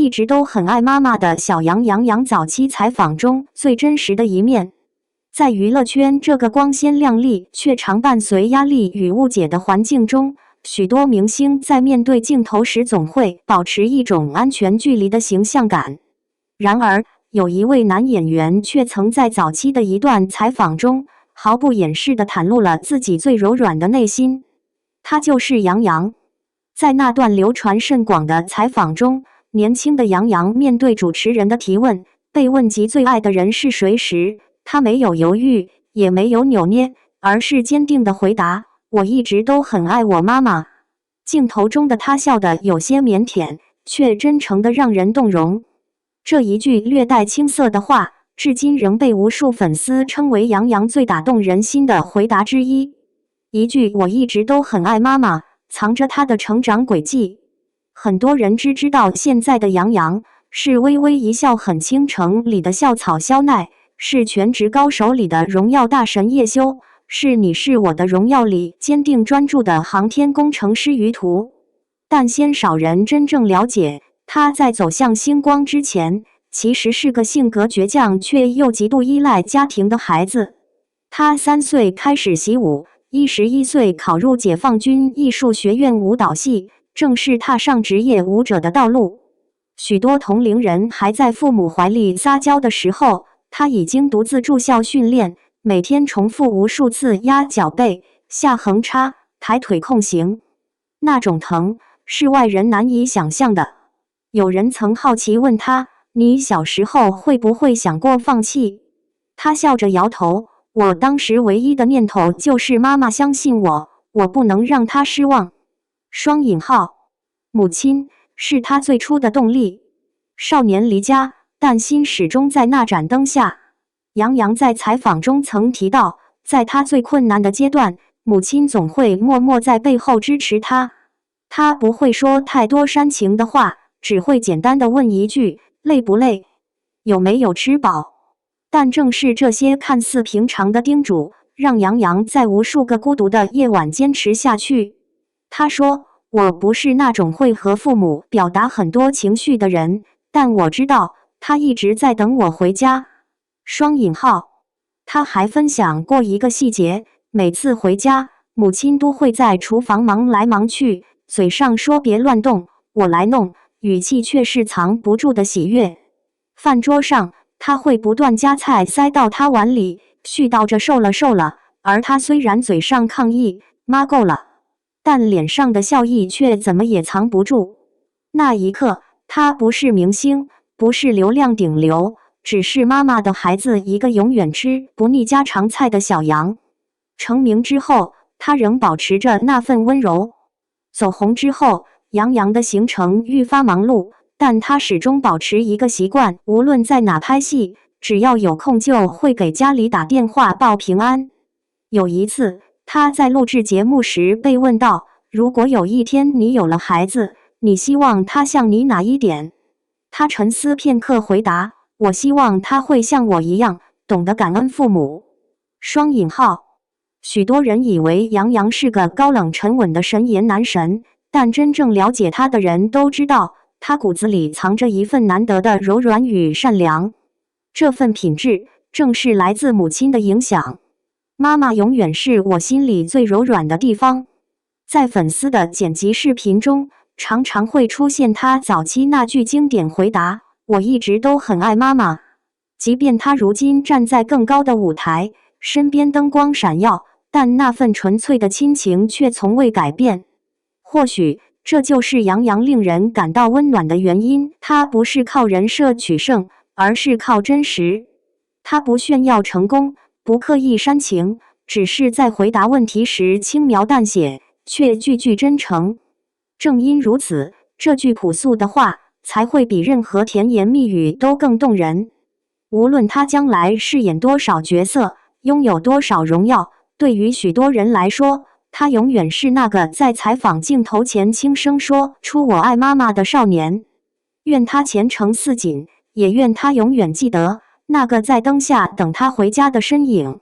一直都很爱妈妈的小杨洋洋早期采访中最真实的一面。在娱乐圈这个光鲜亮丽却常伴随压力与误解的环境中，许多明星在面对镜头时总会保持一种安全距离的形象感。然而，有一位男演员却曾在早期的一段采访中毫不掩饰地袒露了自己最柔软的内心，他就是杨洋。在那段流传甚广的采访中，年轻的杨洋面对主持人的提问，被问及最爱的人是谁时，他没有犹豫，也没有扭捏，而是坚定地回答：“我一直都很爱我妈妈。”镜头中的他笑得有些腼腆，却真诚得让人动容。这一句略带青涩的话，至今仍被无数粉丝称为杨洋最打动人心的回答之一。一句“我一直都很爱妈妈”，藏着他的成长轨迹。很多人只知道现在的杨洋是《微微一笑很倾城》里的校草肖奈，是《全职高手》里的荣耀大神叶修，是《你是我的荣耀》里坚定专注的航天工程师于途。但鲜少人真正了解，他在走向星光之前，其实是个性格倔强却又极度依赖家庭的孩子。他3岁开始习武，11岁考入解放军艺术学院舞蹈系，正式踏上职业舞者的道路。许多同龄人还在父母怀里撒娇的时候，他已经独自住校训练，每天重复无数次压脚背、下横叉、抬腿控形，那种疼是外人难以想象的。有人曾好奇问他：“你小时候会不会想过放弃？”他笑着摇头：“我当时唯一的念头就是妈妈相信我，我不能让她失望。”双引号，母亲是他最初的动力。少年离家，但心始终在那盏灯下。杨洋在采访中曾提到，在他最困难的阶段，母亲总会默默在背后支持他。他不会说太多煽情的话，只会简单地问一句：“累不累？有没有吃饱？”但正是这些看似平常的叮嘱，让杨洋在无数个孤独的夜晚坚持下去。他说：“我不是那种会和父母表达很多情绪的人，但我知道他一直在等我回家。”双引号。他还分享过一个细节，每次回家，母亲都会在厨房忙来忙去，嘴上说别乱动，我来弄，语气却是藏不住的喜悦。饭桌上，他会不断夹菜塞到他碗里，絮叨着瘦了瘦了，而他虽然嘴上抗议妈够了，但脸上的笑意却怎么也藏不住。那一刻，他不是明星，不是流量顶流，只是妈妈的孩子，一个永远吃不腻家常菜的小杨。成名之后，他仍保持着那份温柔。走红之后，杨洋的行程愈发忙碌，但他始终保持一个习惯，无论在哪拍戏，只要有空就会给家里打电话报平安。有一次，他在录制节目时被问到，如果有一天你有了孩子，你希望他像你哪一点？他沉思片刻回答：“我希望他会像我一样，懂得感恩父母。”双引号。许多人以为杨洋是个高冷沉稳的神颜男神，但真正了解他的人都知道，他骨子里藏着一份难得的柔软与善良。这份品质正是来自母亲的影响。妈妈永远是我心里最柔软的地方。在粉丝的剪辑视频中，常常会出现他早期那句经典回答：“我一直都很爱妈妈。”即便他如今站在更高的舞台，身边灯光闪耀，但那份纯粹的亲情却从未改变。或许这就是杨洋令人感到温暖的原因，他不是靠人设取胜，而是靠真实。他不炫耀成功，不刻意煽情，只是在回答问题时轻描淡写，却句句真诚。正因如此，这句朴素的话才会比任何甜言蜜语都更动人。无论他将来饰演多少角色，拥有多少荣耀，对于许多人来说，他永远是那个在采访镜头前轻声说出“我爱妈妈”的少年。愿他前程似锦，也愿他永远记得那个在灯下等他回家的身影。